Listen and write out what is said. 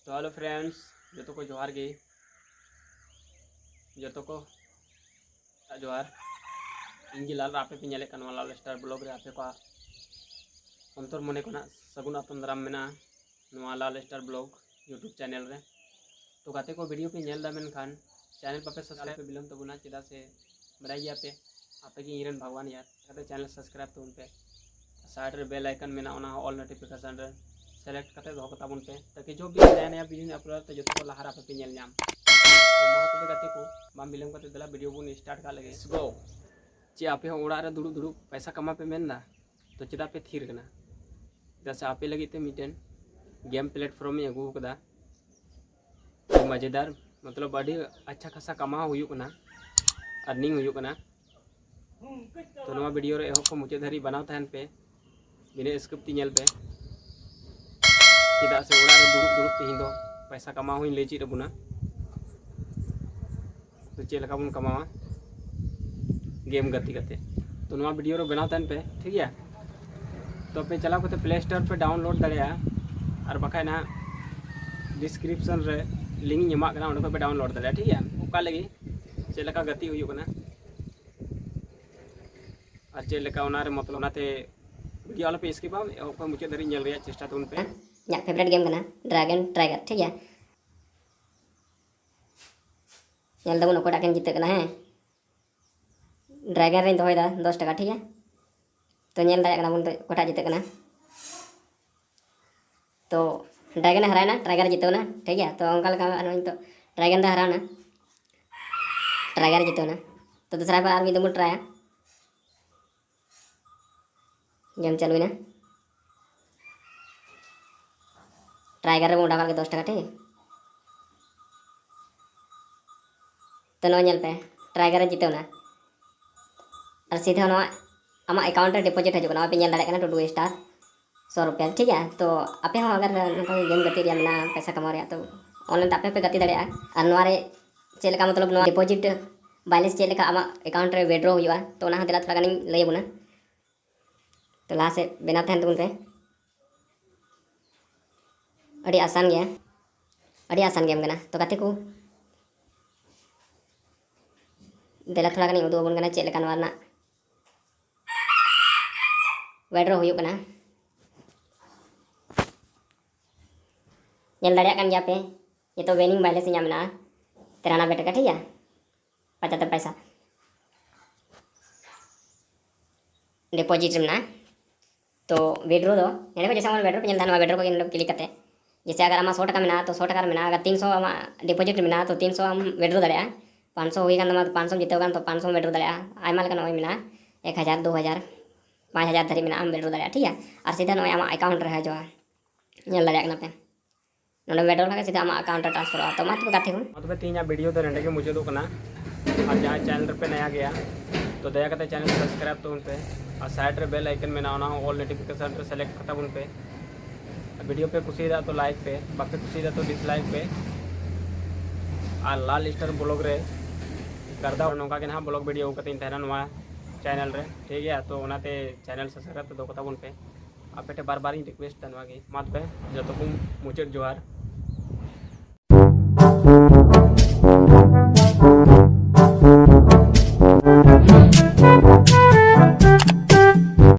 तो hello friends जो को जोहार गे जो को जोहार इंजी लाल आपे पे नेले कनवा लाल स्टार ब्लॉग रे आपे को अंतर मने को सगुन आतम दाराम मेना नवा लाल स्टार ब्लॉग यूट्यूब चैनल रे तो गाते को वीडियो पे नेल दा मेन खान चैनल पे सब्सक्राइब पे बिलम तबुना चिदा से बराई गया पे आपे की इरन भगवान यार गाते चैनल सब्सक्राइब तो उन पे साइड रे बेल आइकन मेना ओना ऑल नोटिफिकेशन रे सेलेक्ट करते दो कताबुन पे ताकि जो भी नया नया वीडियो अपलोड तो जो को लहारा पे नेल नाम तो मा तबे गाते को बाम बिलम करते दला वीडियो बुन स्टार्ट का लगे लेट्स गो चे आपे ओड़ा रे दुड़ू दुड़ू पैसा कमा पे मेनदा तो चिदा पे थीर कना जैसे आपे लगी ते मिटेन गेम प्लेटफॉर्म में अगू कदा मजेदार मतलब अभी अच्छा खासा कमा हुई कना अर्निंग हुई कना तो नवा वीडियो रे एहो को मुचे धरी बनाव तहन पे बिना स्क्रिप्ट नेल पे चिदा से ओड़ा रे दुड़ू दुड़ू तेहिं दो पैसा कमा हुई ले चिद बुना तो चे लका बुन कमावा गेम गति गते तो नवा वीडियो रे बनाव तहन पे ठीक है तो पे चला को प्ले स्टोर पे डाउनलोड दड़िया और बखा ना डिस्क्रिप्शन रे लिंक एमा कना उन पे डाउनलोड दड़िया ठीक है ओका लगी चेलका गति हुई कना और चेलका ओना रे मतलब ओनाते वीडियो वाला पे स्किप बा ओका मुचे धरी नेल रे चेष्टा तो उन पे या फेवरेट गेम कना ड्रैगन ट्राइगर ठीक है नेल दबुन ओकोटा केन जिते कना है ड्रैगन रे दोय दा 10 टका ठीक है तो नेल दाया कना बुन तो ओकोटा जिते कना तो ड्रैगन हराय ना टाइगर जीतो ना ठीक है तो अंकल का तो ड्रैगन दा हरा ना टाइगर जीतो ना तो दूसरा बार आदमी दम ट्राया गेम चालू ना टाइगर रे उड़ा के 10 टका ठीक तो नो नेल पे टाइगर जीतो ना और सीधा नो आमा अकाउंट रे डिपॉजिट हजू ना पे नेल दाड़े कना टू स्टार 100 रुपया ठीक है तो आपे हो अगर गेम गति रिया मेना पैसा कमा रहा तो ऑनलाइन आपे पे गति दड़े और नोरे चेलका मतलब नो डिपॉजिट बैलेंस चेलका आमा अकाउंट रे विड्रॉ हुआ तो ना दिला थोड़ा गानी लय बुना तो ला से बिना तहन तुन पे अड़ी आसान गया अड़ी आसान गेम कना तो गाते को दिला थोड़ा गानी उदो बुन कना चेलका नोरना विड्रॉ हुई कना नेल दाड़िया कान गया पे ये तो वेनिंग बैलेंस इना मेना 93 टका ठीक है 75 पैसा डिपॉजिट में तो विड्रो दो यानी को जैसे हम विड्रो पे नेल दानवा विड्रो को क्लिक करते जैसे अगर आमा 100 टका मेना तो 100 टका मेना अगर 300 आमा डिपॉजिट मेना तो 300 हम विड्रो दाड़िया 500 हुई कान तो 500 जीते कान तो 500 विड्रो दाड़िया आयमा लकन होय मेना 1000 2000 5000 धरी मेना हम विड्रो दाड़िया ठीक है और सीधा नो आमा अकाउंट रहे जो नेल दाड़िया कना पे नोडे वेडर लगे सीधा आमा अकाउंट ट्रांसफर हो तो मत गाथे हूं तो तीन वीडियो तो नंडे के मुझे दो कना और जहाँ चैनल पे नया गया तो दया करते चैनल सब्सक्राइब तो उन पे और साइड रे बेल आइकन में ना होना ऑल नोटिफिकेशन रे सेलेक्ट करता उन पे वीडियो पे खुशी दा तो लाइक पे बाकी खुशी दा तो डिसलाइक पे और लाल स्टार ब्लॉग रे करदा नौका के ना ब्लॉग वीडियो कते तहरा नवा चैनल रे ठीक है तो ओनाते चैनल सब्सक्राइब तो दो कता उन पे आपे बार बार रिक्वेस्ट तनवा गे मात पे जो तो मुझे जोहार